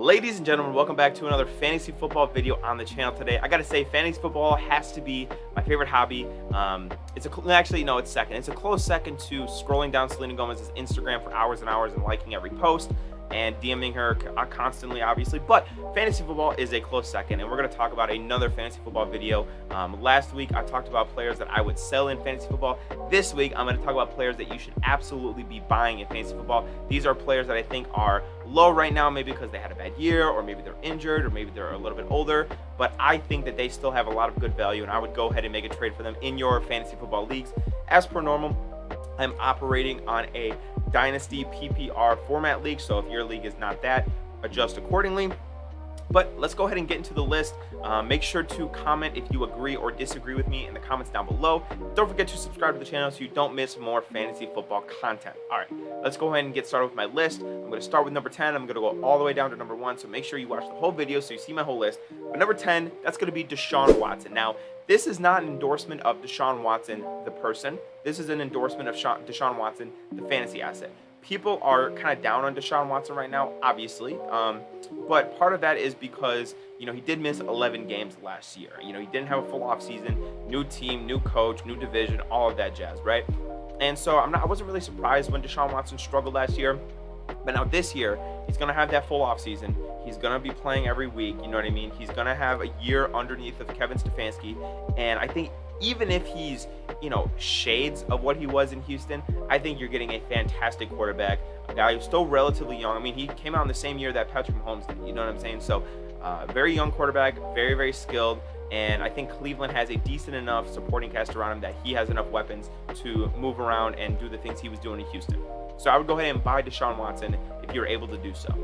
Ladies and gentlemen, welcome back to another fantasy football video on the channel today. I gotta say, fantasy football has to be my favorite hobby. Actually, no, it's second. It's a close second to scrolling down Selena Gomez's Instagram for hours and hours and liking every post and DMing her constantly, obviously. But fantasy football is a close second, and we're going to talk about another fantasy football video. Last week, I talked about players that I would sell in fantasy football. This week, I'm going to talk about players that you should absolutely be buying in fantasy football. These are players that I think are low right now, maybe because they had a bad year, or maybe they're injured, or maybe they're a little bit older. But I think that they still have a lot of good value, and I would go ahead and make a trade for them in your fantasy football leagues. As per normal, I'm operating on a Dynasty PPR format league, so if your league is not that, adjust accordingly. But let's go ahead and get into the list. Make sure to comment if you agree or disagree with me in the comments down below. Don't forget to subscribe to the channel so you don't miss more fantasy football content. All right, let's go ahead and get started with my list. I'm going to start with number 10. I'm going to go all the way down to number 1, so make sure you watch the whole video so you see my whole list. But number 10, that's going to be Deshaun Watson. Now, this is not an endorsement of Deshaun Watson, the person. This is an endorsement of Deshaun Watson, the fantasy asset. People are kind of down on Deshaun Watson right now, obviously. But part of that is because, he did miss 11 games last year. He didn't have a full offseason, new team, new coach, new division, all of that jazz, right? And so I wasn't really surprised when Deshaun Watson struggled last year. But now this year, he's going to have that full offseason. He's going to be playing every week, you know what I mean? He's going to have a year underneath of Kevin Stefanski. And I think even if he's, shades of what he was in Houston, I think you're getting a fantastic quarterback, a guy who's still relatively young. I mean, he came out in the same year that Patrick Mahomes did, you know what I'm saying? So, very young quarterback, very, very skilled. And I think Cleveland has a decent enough supporting cast around him that he has enough weapons to move around and do the things he was doing in Houston. So I would go ahead and buy Deshaun Watson if you're able to do so.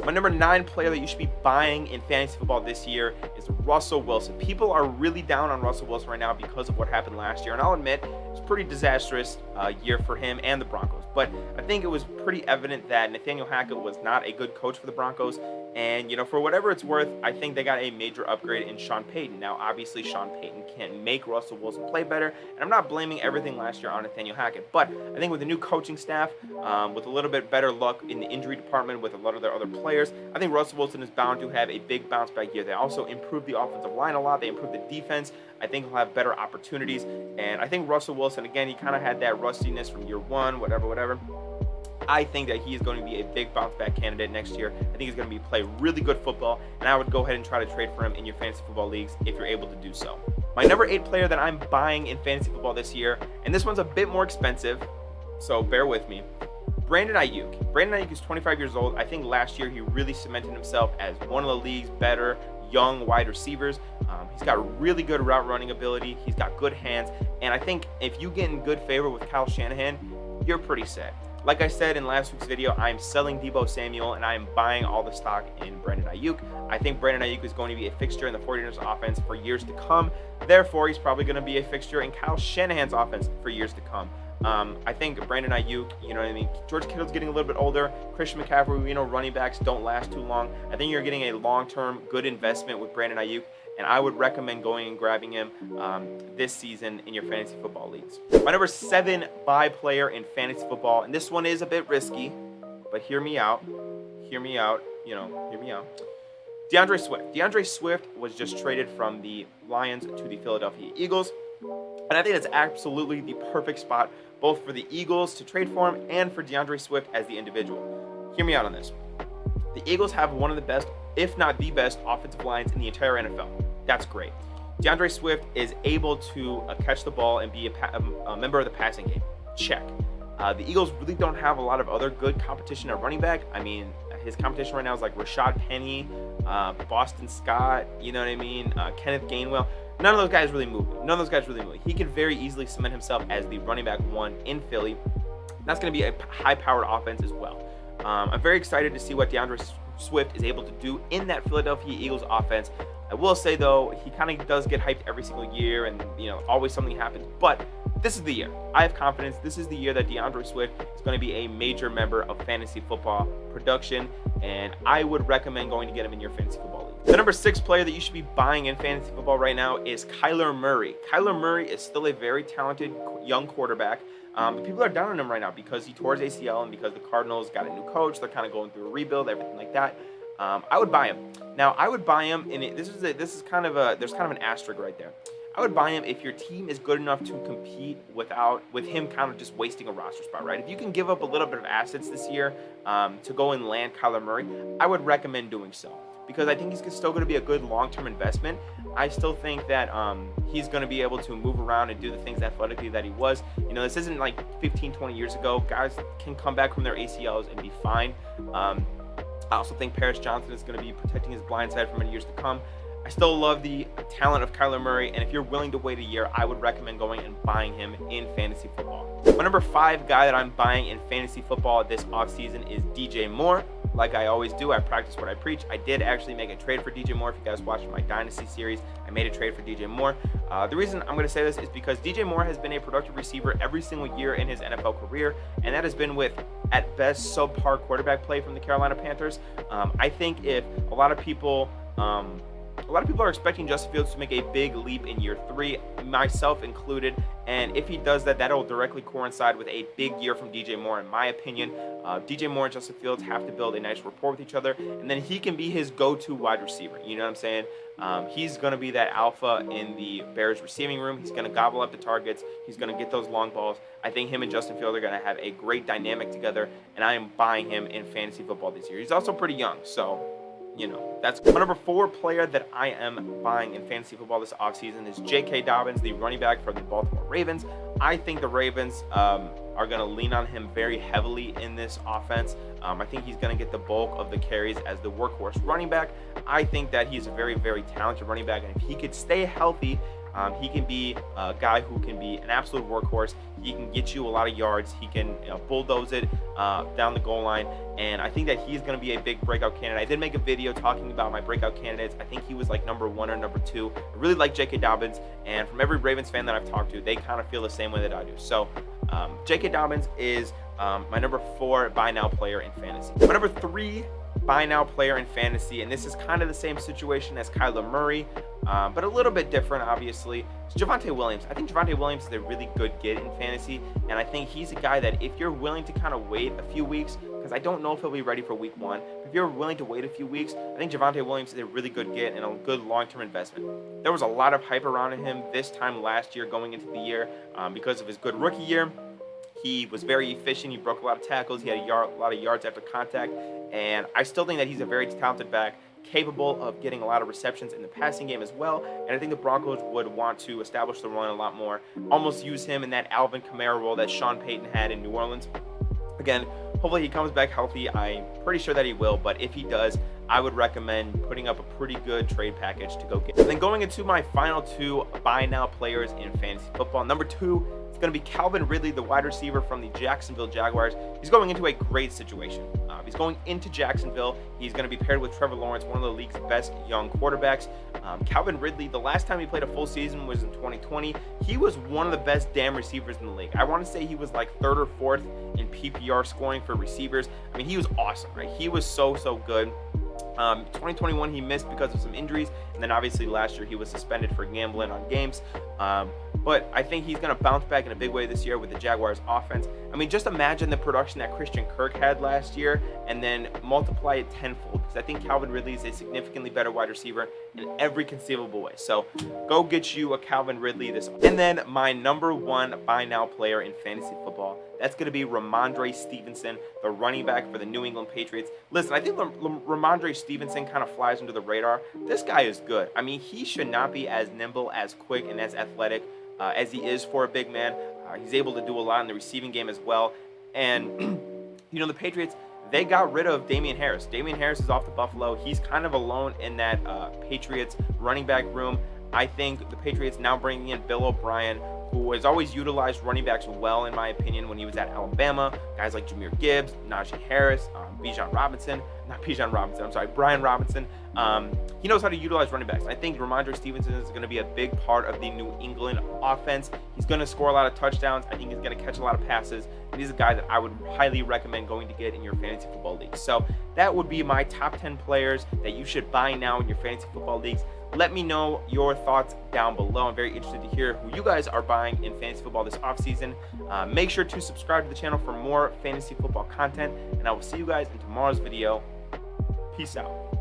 My number 9 player that you should be buying in fantasy football this year is Russell Wilson. People are really down on Russell Wilson right now because of what happened last year. And I'll admit, it was a pretty disastrous year for him and the Broncos. But I think it was pretty evident that Nathaniel Hackett was not a good coach for the Broncos. And, for whatever it's worth, I think they got a major upgrade in Sean Payton. Now, obviously, Sean Payton can't make Russell Wilson play better. And I'm not blaming everything last year on Nathaniel Hackett. But I think with the new coaching staff, with a little bit better luck in the injury department with a lot of their other players, I think Russell Wilson is bound to have a big bounce back year. They also improved the offensive line a lot. They improved the defense. I think he'll have better opportunities. And I think Russell Wilson, again, he kind of had that rustiness from year 1, whatever. I think that he is going to be a big bounce back candidate next year. I think he's going to play really good football, and I would go ahead and try to trade for him in your fantasy football leagues if you're able to do so. My number 8 player that I'm buying in fantasy football this year, and this one's a bit more expensive, so bear with me. Brandon Aiyuk. Brandon Aiyuk is 25 years old. I think last year he really cemented himself as one of the league's better young wide receivers. He's got really good route running ability. He's got good hands, and I think if you get in good favor with Kyle Shanahan, you're pretty set. Like I said in last week's video, I'm selling Deebo Samuel and I'm buying all the stock in Brandon Aiyuk. I think Brandon Aiyuk is going to be a fixture in the 49ers offense for years to come. Therefore, he's probably going to be a fixture in Kyle Shanahan's offense for years to come. I think Brandon Aiyuk, you know what I mean? George Kittle's getting a little bit older. Christian McCaffrey, running backs don't last too long. I think you're getting a long-term good investment with Brandon Aiyuk, and I would recommend going and grabbing him this season in your fantasy football leagues. My number 7 buy player in fantasy football, and this one is a bit risky, but hear me out. Hear me out. DeAndre Swift. DeAndre Swift was just traded from the Lions to the Philadelphia Eagles, and I think that's absolutely the perfect spot both for the Eagles to trade for him and for DeAndre Swift as the individual. Hear me out on this. The Eagles have one of the best, if not the best, offensive lines in the entire NFL. That's great. DeAndre Swift is able to catch the ball and be a member of the passing game. Check. The Eagles really don't have a lot of other good competition at running back. I mean, his competition right now is like Rashad Penny, Boston Scott, you know what I mean, Kenneth Gainwell. None of those guys really move. He can very easily cement himself as the running back 1 in Philly. That's going to be a high-powered offense as well. I'm very excited to see what DeAndre Swift is able to do in that Philadelphia Eagles offense. I will say, though, he kind of does get hyped every single year and, always something happens. But this is the year. I have confidence. This is the year that DeAndre Swift is going to be a major member of fantasy football production, and I would recommend going to get him in your fantasy football league. The number 6 player that you should be buying in fantasy football right now is Kyler Murray. Kyler Murray is still a very talented young quarterback. But people are down on him right now because he tore his ACL and because the Cardinals got a new coach. They're kind of going through a rebuild, everything like that. I would buy him. Now, I would buy him, and this is kind of a, there's kind of an asterisk right there. I would buy him if your team is good enough to compete with him kind of just wasting a roster spot, right? If you can give up a little bit of assets this year to go and land Kyler Murray, I would recommend doing so, because I think he's still going to be a good long-term investment. I still think that he's going to be able to move around and do the things athletically that he was. You know, this isn't like 15, 20 years ago. Guys can come back from their ACLs and be fine. I also think Paris Johnson is going to be protecting his blind side for many years to come. I still love the talent of Kyler Murray, and if you're willing to wait a year, I would recommend going and buying him in fantasy football. My number 5 guy that I'm buying in fantasy football this offseason is DJ Moore. Like I always do, I practice what I preach. I did actually make a trade for DJ Moore. If you guys watched my Dynasty series, I made a trade for DJ Moore. The reason I'm going to say this is because DJ Moore has been a productive receiver every single year in his NFL career, and that has been with, at best, subpar quarterback play from the Carolina Panthers. I think if a lot of people are expecting Justin Fields to make a big leap in year 3, myself included, and if he does that, that'll directly coincide with a big year from DJ Moore, in my opinion. DJ Moore and Justin Fields have to build a nice rapport with each other, and then he can be his go-to wide receiver. You know what I'm saying? He's going to be that alpha in the Bears receiving room. He's going to gobble up the targets. He's going to get those long balls. I think him and Justin Fields are going to have a great dynamic together, and I am buying him in fantasy football this year. He's also pretty young, so you know, that's my number 4 player that I am buying in fantasy football this offseason is J.K. Dobbins, the running back for the Baltimore Ravens. I think the Ravens are going to lean on him very heavily in this offense. I think he's going to get the bulk of the carries as the workhorse running back. I think that he's a very, very talented running back, and if he could stay healthy, he can be a guy who can be an absolute workhorse. He can get you a lot of yards. He can bulldoze it down the goal line. And I think that he's going to be a big breakout candidate. I did make a video talking about my breakout candidates. I think he was like number 1 or number 2. I really like J.K. Dobbins. And from every Ravens fan that I've talked to, they kind of feel the same way that I do. So J.K. Dobbins is my number 4 buy now player in fantasy. My number 3 buy now player in fantasy, and this is kind of the same situation as Kyler Murray, but a little bit different, obviously. It's Javonte Williams. I think Javonte Williams is a really good get in fantasy, and I think he's a guy that if you're willing to kind of wait a few weeks, because I don't know if he'll be ready for week 1, but if you're willing to wait a few weeks, I think Javonte Williams is a really good get and a good long-term investment. There was a lot of hype around him this time last year going into the year because of his good rookie year. He was very efficient. He broke a lot of tackles. He had a lot of yards after contact. And I still think that he's a very talented back, capable of getting a lot of receptions in the passing game as well. And I think the Broncos would want to establish the run a lot more, almost use him in that Alvin Kamara role that Sean Payton had in New Orleans. Again, hopefully he comes back healthy. I'm pretty sure that he will, but if he does, I would recommend putting up a pretty good trade package to go get. And then going into my final 2 buy now players in fantasy football. Number 2, it's going to be Calvin Ridley, the wide receiver from the Jacksonville Jaguars. He's going into a great situation. He's going into Jacksonville. He's going to be paired with Trevor Lawrence, one of the league's best young quarterbacks. Calvin Ridley, the last time he played a full season was in 2020. He was one of the best damn receivers in the league. I want to say he was like 3rd or 4th in PPR scoring for receivers. I mean, he was awesome, right? He was so good. 2021 he missed because of some injuries, and then obviously last year he was suspended for gambling on games. But I think he's going to bounce back in a big way this year with the Jaguars offense. I mean, just imagine the production that Christian Kirk had last year and then multiply it tenfold, because I think Calvin Ridley is a significantly better wide receiver in every conceivable way. So go get you a Calvin Ridley this. And then my number 1 buy now player in fantasy football, that's going to be Rhmondre Stevenson, the running back for the New England Patriots. Listen, I think Rhmondre Stevenson kind of flies under the radar. This guy is good. I mean, he should not be as nimble, as quick, and as athletic as he is for a big man. He's able to do a lot in the receiving game as well. And, you know, the Patriots, they got rid of Damian Harris. Damian Harris is off to Buffalo. He's kind of alone in that Patriots running back room. I think the Patriots now bringing in Bill O'Brien, who has always utilized running backs well, in my opinion, when he was at Alabama. Guys like Jahmyr Gibbs, Najee Harris, Brian Robinson. He knows how to utilize running backs. I think Rhmondre Stevenson is going to be a big part of the New England offense. He's going to score a lot of touchdowns. I think he's going to catch a lot of passes. And he's a guy that I would highly recommend going to get in your fantasy football league. So that would be my top 10 players that you should buy now in your fantasy football leagues. Let me know your thoughts down below. I'm very interested to hear who you guys are buying in fantasy football this offseason. Make sure to subscribe to the channel for more fantasy football content, and I will see you guys in tomorrow's video. Peace out.